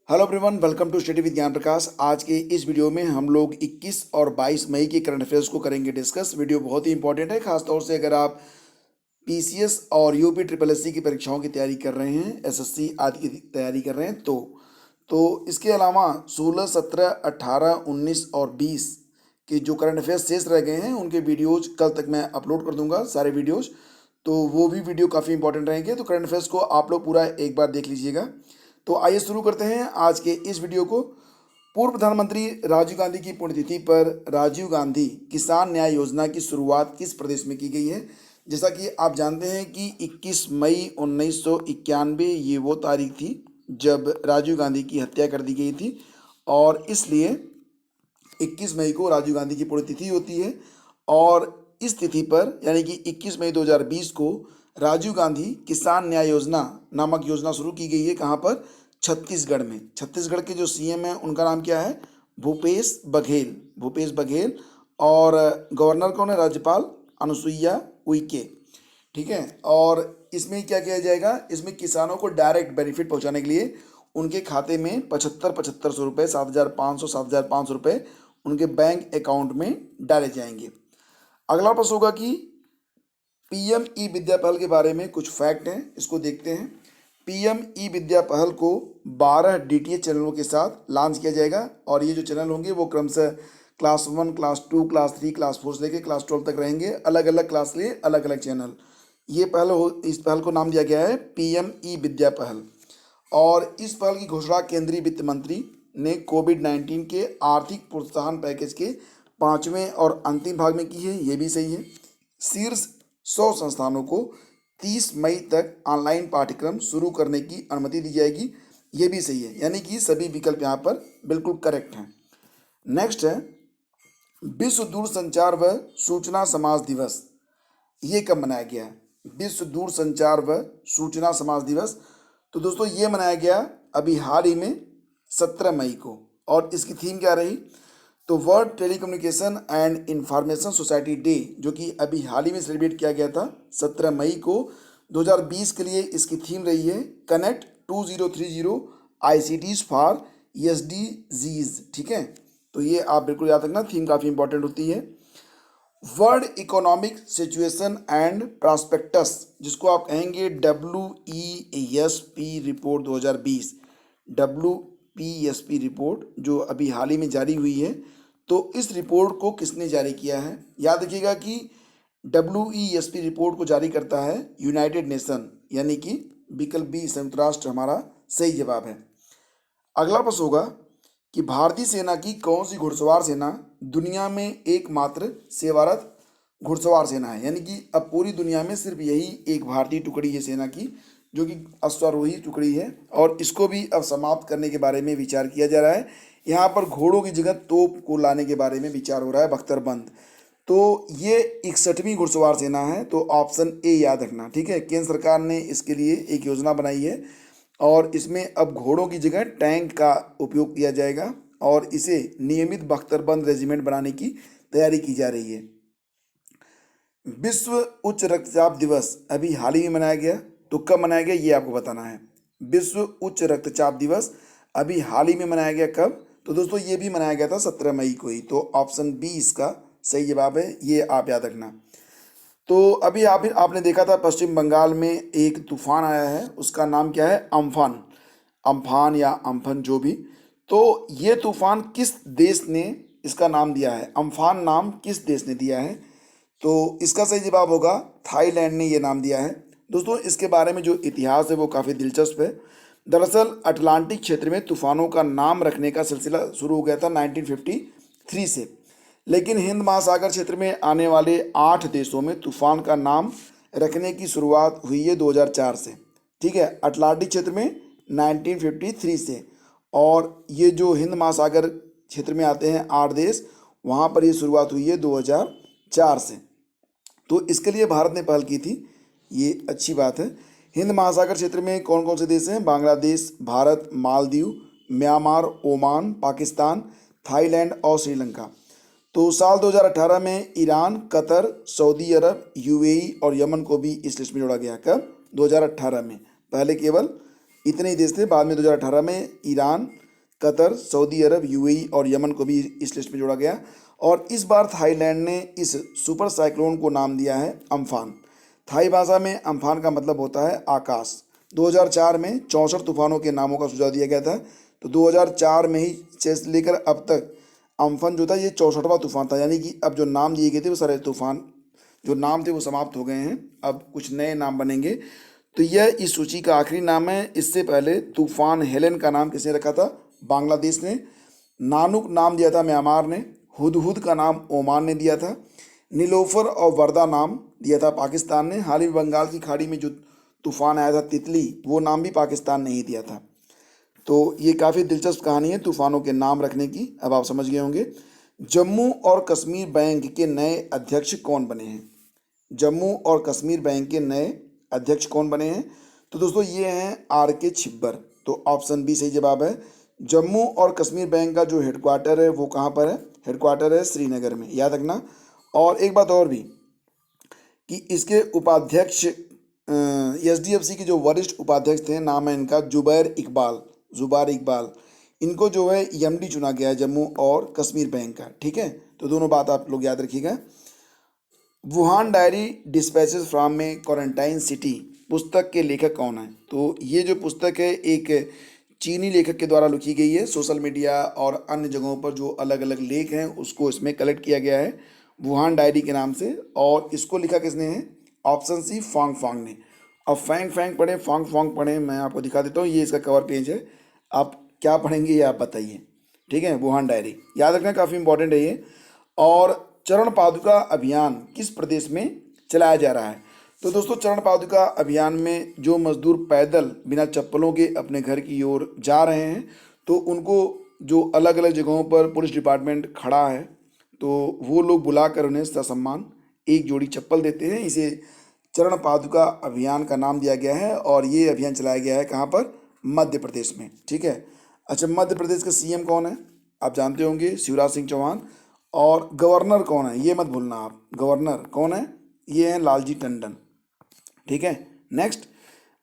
Hello everyone, welcome to study with Gyan Prakash. आज के इस वीडियो में हम लोग 21 और 22 मई के करंट अफेयर्स को करेंगे डिस्कस। वीडियो बहुत ही इंपॉर्टेंट है, खासतौर से अगर आप पीसीएस और यूपी ट्रिपल एससी की परीक्षाओं की तैयारी कर रहे हैं, एसएससी आदि की तैयारी कर रहे हैं तो इसके अलावा 16, 17, 18, 19 और 20 के जो करंट अफेयर्स शेष रह गए हैं उनके वीडियोज कल तक मैं अपलोड कर दूंगा, सारे वीडियोज। तो वो भी वीडियो काफ़ी इंपॉर्टेंट रहेंगे, तो करंट अफेयर्स को आप लोग पूरा एक बार देख लीजिएगा। तो आइए शुरू करते हैं आज के इस वीडियो को। पूर्व प्रधानमंत्री राजीव गांधी की पुण्यतिथि पर राजीव गांधी किसान न्याय योजना की शुरुआत किस प्रदेश में की गई है? जैसा कि आप जानते हैं कि 21 मई 1991 ये वो तारीख थी जब राजीव गांधी की हत्या कर दी गई थी, और इसलिए 21 मई को राजीव गांधी की पुण्यतिथि होती है। और इस तिथि पर यानी कि 21 मई 2020 को राजीव गांधी किसान न्याय योजना नामक योजना शुरू की गई है। कहाँ पर? छत्तीसगढ़ में। छत्तीसगढ़ के जो सीएम हैं उनका नाम क्या है? भूपेश बघेल। भूपेश बघेल। और गवर्नर कौन है? राज्यपाल अनुसुईया उइके। ठीक है। और इसमें क्या किया जाएगा? इसमें किसानों को डायरेक्ट बेनिफिट पहुंचाने के लिए उनके खाते में 75-75 सौ रुपये, 7,500 रुपये उनके बैंक अकाउंट में डाले जाएंगे। अगला प्रश्न होगा कि पीएम ई विद्या पहल के बारे में कुछ फैक्ट हैं, इसको देखते हैं। पीएम ई विद्या पहल को 12 डीटीएच चैनलों के साथ लॉन्च किया जाएगा, और ये जो चैनल होंगे वो क्रमशः क्लास 1, क्लास 2, क्लास 3, क्लास 4 से लेकर क्लास 12 तक रहेंगे। अलग अलग क्लास के लिए अलग अलग चैनल। ये इस पहल को नाम दिया गया है पीएम ई विद्या पहल। और इस पहल की घोषणा केंद्रीय वित्त मंत्री ने कोविड-19 के आर्थिक प्रोत्साहन पैकेज के 5वें और अंतिम भाग में की है। ये भी सही है। शीर्ष 100 संस्थानों को 30 मई तक ऑनलाइन पाठ्यक्रम शुरू करने की अनुमति दी जाएगी। ये भी सही है, यानी कि सभी विकल्प यहाँ पर बिल्कुल करेक्ट हैं। नेक्स्ट है विश्व दूरसंचार व सूचना समाज दिवस। ये कब मनाया गया है? विश्व दूरसंचार व सूचना समाज दिवस तो दोस्तों ये मनाया गया अभी हाल ही में 17 मई को। और इसकी थीम क्या रही? तो world telecommunication and information society day, जो कि अभी हाल ही में सेलिब्रेट किया गया था 17 मई को 2020 के लिए, इसकी थीम रही है कनेक्ट 2030 ICTs फॉर SDGs। ठीक है, तो ये आप बिल्कुल याद रखना, थीम काफ़ी इंपॉर्टेंट होती है। World economic situation and prospectus, जिसको आप कहेंगे WESP रिपोर्ट 2020, WPSP रिपोर्ट जो अभी हाल ही में जारी हुई है। तो इस रिपोर्ट को किसने जारी किया है? याद रखिएगा कि WESP रिपोर्ट को जारी करता है यूनाइटेड नेशन, यानी कि विकल्प बी संयुक्त राष्ट्र हमारा सही जवाब है। अगला प्रश्न होगा कि भारतीय सेना की कौन सी घुड़सवार सेना दुनिया में एकमात्र सेवारत घुड़सवार सेना है? यानी कि अब पूरी दुनिया में सिर्फ यही एक भारतीय टुकड़ी है सेना की, जो कि अश्वारोही टुकड़ी है, और इसको भी अब समाप्त करने के बारे में विचार किया जा रहा है। यहाँ पर घोड़ों की जगह तोप को लाने के बारे में विचार हो रहा है, बख्तरबंद। तो ये 61वीं घुड़सवार सेना है, तो ऑप्शन ए याद रखना। ठीक है, केंद्र सरकार ने इसके लिए एक योजना बनाई है, और इसमें अब घोड़ों की जगह टैंक का उपयोग किया जाएगा, और इसे नियमित बख्तरबंद रेजिमेंट बनाने की तैयारी की जा रही है। विश्व उच्च रक्तचाप दिवस अभी हाल ही में मनाया गया, तो कब मनाया गया ये आपको बताना है। विश्व उच्च रक्तचाप दिवस अभी हाल ही में मनाया गया, कब? तो दोस्तों ये भी मनाया गया था 17 मई को ही, तो ऑप्शन बी इसका सही जवाब है, ये आप याद रखना। तो अभी आपने देखा था पश्चिम बंगाल में एक तूफान आया है, उसका नाम क्या है? अम्फान। अम्फान या अम्फन जो भी। तो ये तूफान किस देश ने इसका नाम दिया है? अम्फान नाम किस देश ने दिया है? तो इसका सही जवाब होगा थाईलैंड ने ये नाम दिया है। दोस्तों इसके बारे में जो इतिहास है वो काफ़ी दिलचस्प है। दरअसल अटलांटिक क्षेत्र में तूफानों का नाम रखने का सिलसिला शुरू हो गया था 1953 से, लेकिन हिंद महासागर क्षेत्र में आने वाले 8 देशों में तूफान का नाम रखने की शुरुआत हुई है 2004 से। ठीक है, अटलांटिक क्षेत्र में 1953 से, और ये जो हिंद महासागर क्षेत्र में आते हैं 8 देश, वहाँ पर ये शुरुआत हुई है 2004 से। तो इसके लिए भारत ने पहल की थी, ये अच्छी बात है। हिंद महासागर क्षेत्र में कौन कौन से देश हैं? Bangladesh, Bharat, Maldives, Myanmar, Oman, Pakistan, Thailand और श्रीलंका। तो साल 2018 में ईरान, कतर, सऊदी अरब, UAE और यमन को भी इस लिस्ट में जोड़ा गया। कब? 2018 में। पहले केवल इतने ही देश थे। बाद में 2018 में ईरान, कतर, सऊदी अरब, यूएई और यमन को भी इस लिस्ट में जोड़ा गया। और इस बार थाईलैंड ने इस सुपर साइक्लोन को नाम दिया है अम्फान। थाई भाषा में अम्फान का मतलब होता है आकाश। 2004 में 64 तूफानों के नामों का सुझाव दिया गया था। तो 2004 में ही से लेकर अब तक अम्फन जो था ये 64वां तूफान था। यानी कि अब जो नाम दिए गए थे वो सारे तूफान जो नाम थे वो समाप्त हो गए हैं, अब कुछ नए नाम बनेंगे। तो यह इस सूची का आखिरी नाम है। इससे पहले तूफान हेलेन का नाम किसने रखा था? बांग्लादेश ने। नानुक नाम दिया था म्यांमार ने। हुदहुद का नाम ओमान ने दिया था। नीलोफर और वर्दा नाम दिया था पाकिस्तान ने। हाल ही में बंगाल की खाड़ी में जो तूफान आया था तितली, वो नाम भी पाकिस्तान ने ही दिया था। तो ये काफ़ी दिलचस्प कहानी है तूफानों के नाम रखने की। अब आप समझ गए होंगे। जम्मू और कश्मीर बैंक के नए अध्यक्ष कौन बने हैं? जम्मू और कश्मीर बैंक के नए अध्यक्ष कौन बने हैं? तो दोस्तों ये हैं R.K. छिब्बर। तो ऑप्शन बी सही जवाब है। जम्मू और कश्मीर बैंक का जो हेडक्वार्टर है वो कहाँ पर है? हेडक्वार्टर है श्रीनगर में, याद रखना। और एक बात और भी कि इसके उपाध्यक्ष HDFC के जो वरिष्ठ उपाध्यक्ष थे, नाम है इनका जुबैर इकबाल। इनको जो है MD चुना गया है जम्मू और कश्मीर बैंक का। ठीक है, तो दोनों बात आप लोग याद रखिएगा। वुहान डायरी डिस्पैचेस फ्रॉम में क्वारंटाइन सिटी पुस्तक के लेखक कौन है? तो ये जो पुस्तक है एक चीनी लेखक के द्वारा लिखी गई है। सोशल मीडिया और अन्य जगहों पर जो अलग अलग लेख हैं उसको इसमें कलेक्ट किया गया है वुहान डायरी के नाम से। और इसको लिखा किसने है? ऑप्शन सी फांग फांग ने। अब फैंग फैंग पढ़े, फांग फांग पढ़े, मैं आपको दिखा देता हूँ। ये इसका कवर पेज है, आप क्या पढ़ेंगे ये आप बताइए। ठीक है, वुहान डायरी याद रखना, काफ़ी इंपॉर्टेंट है ये। और चरण पादुका अभियान किस प्रदेश में चलाया जा रहा है? तो दोस्तों चरण पादुका अभियान में जो मजदूर पैदल बिना चप्पलों के अपने घर की ओर जा रहे हैं, तो उनको जो अलग अलग जगहों पर पुलिस डिपार्टमेंट खड़ा है, तो वो लोग बुलाकर उन्हें ससम्मान एक जोड़ी चप्पल देते हैं। इसे चरण पादुका अभियान का नाम दिया गया है। और ये अभियान चलाया गया है कहाँ पर? मध्य प्रदेश में। ठीक है। अच्छा, मध्य प्रदेश के CM कौन है? आप जानते होंगे, शिवराज सिंह चौहान। और गवर्नर कौन है ये मत भूलना आप। गवर्नर कौन है? ये हैं लालजी टंडन। ठीक है। नेक्स्ट,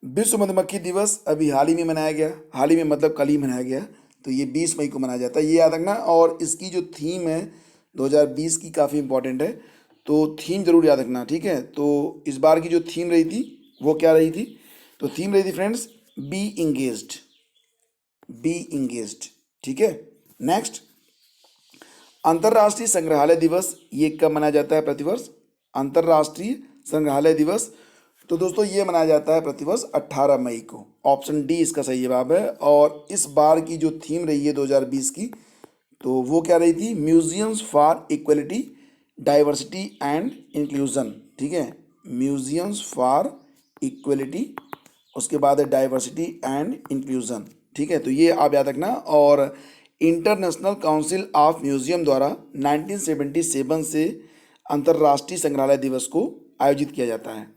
विश्व मधुमक्खी दिवस अभी हाल ही में मनाया गया। हाल ही में मतलब कल ही मनाया गया। तो ये 20 मई को मनाया जाता है, ये याद रखना। और इसकी जो थीम है 2020 की काफ़ी इंपॉर्टेंट है, तो थीम जरूर याद रखना। ठीक है, तो इस बार की जो थीम रही थी वो क्या रही थी? तो थीम रही थी friends, be engaged. Be engaged. ठीक है। नेक्स्ट, अंतर्राष्ट्रीय संग्रहालय दिवस ये कब मनाया जाता है प्रतिवर्ष? अंतर्राष्ट्रीय संग्रहालय दिवस तो दोस्तों ये मनाया जाता है प्रतिवर्ष 18 मई को। ऑप्शन डी इसका सही जवाब है। और इस बार की जो थीम रही है 2020 की, तो वो क्या रही थी? Museums for equality, diversity and inclusion. ठीक है, म्यूजियम्स फॉर इक्वलिटी, उसके बाद है डाइवर्सिटी एंड इंक्लूजन। ठीक है, तो ये आप याद रखना। और इंटरनेशनल काउंसिल ऑफ म्यूजियम द्वारा 1977 से अंतर्राष्ट्रीय संग्रहालय दिवस को आयोजित किया जाता है।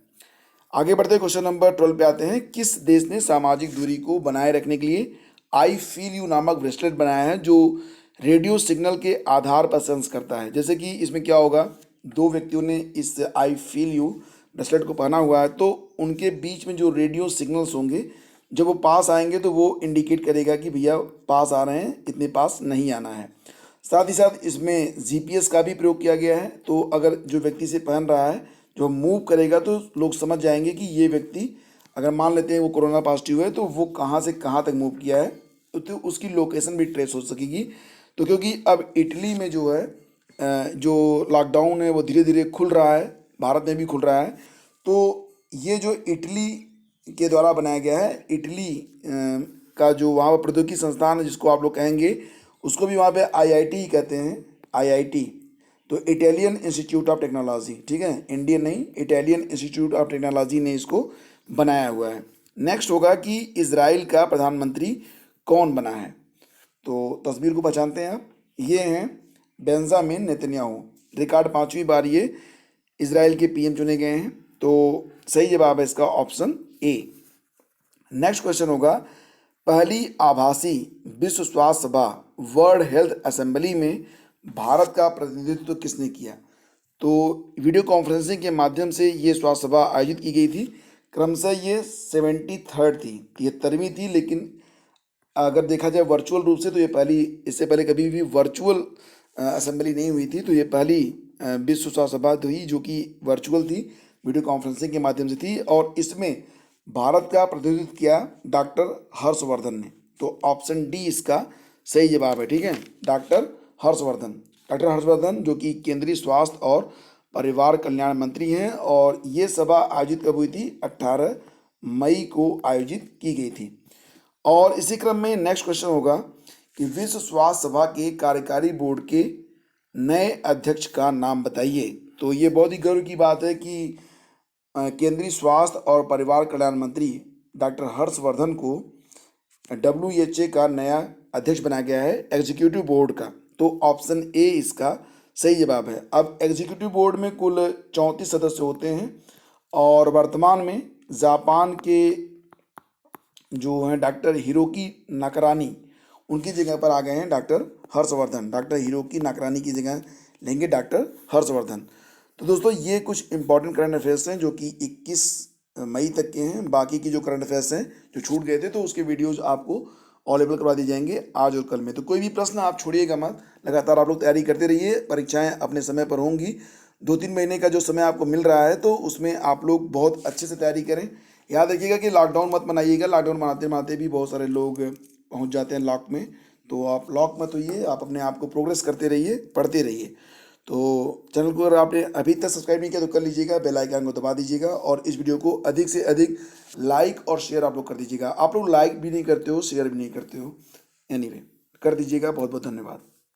आगे बढ़ते क्वेश्चन नंबर 12 पे आते हैं। किस देश ने सामाजिक दूरी को बनाए रखने के लिए आई फील यू नामक ब्रेसलेट बनाया है, जो रेडियो सिग्नल के आधार पर सेंस करता है? जैसे कि इसमें क्या होगा, दो व्यक्तियों ने इस आई फील यू ब्रेसलेट को पहना हुआ है, तो उनके बीच में जो रेडियो सिग्नल्स होंगे, जब वो पास आएंगे तो वो इंडिकेट करेगा कि भैया पास आ रहे हैं, इतने पास नहीं आना है। साथ ही साथ इसमें GPS का भी प्रयोग किया गया है। तो अगर जो व्यक्ति से पहन रहा है, जो मूव करेगा, तो लोग समझ जाएंगे कि ये व्यक्ति, अगर मान लेते हैं वो कोरोना पॉजिटिव है, तो वो कहाँ से कहाँ तक मूव किया है, तो उसकी लोकेशन भी ट्रेस हो सकेगी। तो क्योंकि अब इटली में जो है जो लॉकडाउन है वो धीरे धीरे खुल रहा है, भारत में भी खुल रहा है। तो ये जो इटली के द्वारा बनाया गया है, इटली का जो वहाँ पर प्रौद्योगिकी संस्थान है जिसको आप लोग कहेंगे, उसको भी वहाँ पे IIT ही कहते हैं, IIT। तो इटालियन इंस्टीट्यूट ऑफ टेक्नोलॉजी। ठीक है, इंडियन नहीं, इटालियन इंस्टीट्यूट ऑफ टेक्नोलॉजी ने इसको बनाया हुआ है। नेक्स्ट होगा कि इजराइल का प्रधानमंत्री कौन बना है? तो तस्वीर को पहचानते हैं आप, ये हैं बेंजामिन नेतन्याहू। रिकॉर्ड 5वीं बार ये इजराइल के PM चुने गए हैं। तो सही जवाब है इसका ऑप्शन A। नेक्स्ट क्वेश्चन होगा, पहली आभासी विश्व स्वास्थ्य सभा वर्ल्ड हेल्थ असेंबली में भारत का प्रतिनिधित्व किसने किया? तो वीडियो कॉन्फ्रेंसिंग के माध्यम से ये स्वास्थ्य सभा आयोजित की गई थी। क्रमशः ये 73rd थी, 73वीं थी। लेकिन अगर देखा जाए वर्चुअल रूप से तो ये पहली, इससे पहले कभी भी वर्चुअल असेंबली नहीं हुई थी। तो ये पहली विश्व स्वास्थ्य सभा हुई जो कि वर्चुअल थी, वीडियो कॉन्फ्रेंसिंग के माध्यम से थी। और इसमें भारत का प्रतिनिधित्व किया डॉक्टर हर्षवर्धन ने। तो ऑप्शन डी इसका सही जवाब है। ठीक है, डॉक्टर हर्षवर्धन। डॉक्टर हर्षवर्धन जो कि केंद्रीय स्वास्थ्य और परिवार कल्याण मंत्री हैं। और ये सभा आयोजित कब हुई थी? 18 मई को आयोजित की गई थी। और इसी क्रम में नेक्स्ट क्वेश्चन होगा कि विश्व स्वास्थ्य सभा के कार्यकारी बोर्ड के नए अध्यक्ष का नाम बताइए। तो ये बहुत ही गर्व की बात है कि केंद्रीय स्वास्थ्य और परिवार कल्याण मंत्री डॉक्टर हर्षवर्धन को WHO का नया अध्यक्ष बनाया गया है, एग्जीक्यूटिव बोर्ड का। तो ऑप्शन ए इसका सही जवाब है। अब एग्जीक्यूटिव बोर्ड में कुल 34 सदस्य होते हैं और वर्तमान में जापान के जो हैं डॉक्टर हिरोकी नाकारानी, उनकी जगह पर आ गए हैं डॉक्टर हर्षवर्धन। डॉक्टर हिरोकी नाकारानी की जगह लेंगे डॉक्टर हर्षवर्धन। तो दोस्तों ये कुछ इंपॉर्टेंट करंट अफेयर्स हैं जो कि 21 मई तक के हैं। बाकी की जो करंट अफेयर्स हैं जो छूट गए थे तो उसके वीडियोज़ आपको अवेलेबल करवा दिए जाएंगे आज और कल में। तो कोई भी प्रश्न आप छोड़िएगा मत, लगातार आप लोग तैयारी करते रहिए। परीक्षाएं अपने समय पर होंगी। 2-3 महीने का जो समय आपको मिल रहा है तो उसमें आप लोग बहुत अच्छे से तैयारी करें। याद रखिएगा कि लॉकडाउन मत बनाइएगा। लॉकडाउन बनाते बनाते भी बहुत सारे लोग पहुंच जाते हैं लॉक में। तो आप लॉक मत होइए, आप अपने आप को प्रोग्रेस करते रहिए, पढ़ते रहिए। तो चैनल को अगर आपने अभी तक सब्सक्राइब नहीं किया तो कर लीजिएगा, बेल आइकन को दबा दीजिएगा और इस वीडियो को अधिक से अधिक लाइक और शेयर आप लोग कर दीजिएगा। आप लोग लाइक भी नहीं करते हो, शेयर भी नहीं करते हो, एनीवे कर दीजिएगा। बहुत बहुत धन्यवाद।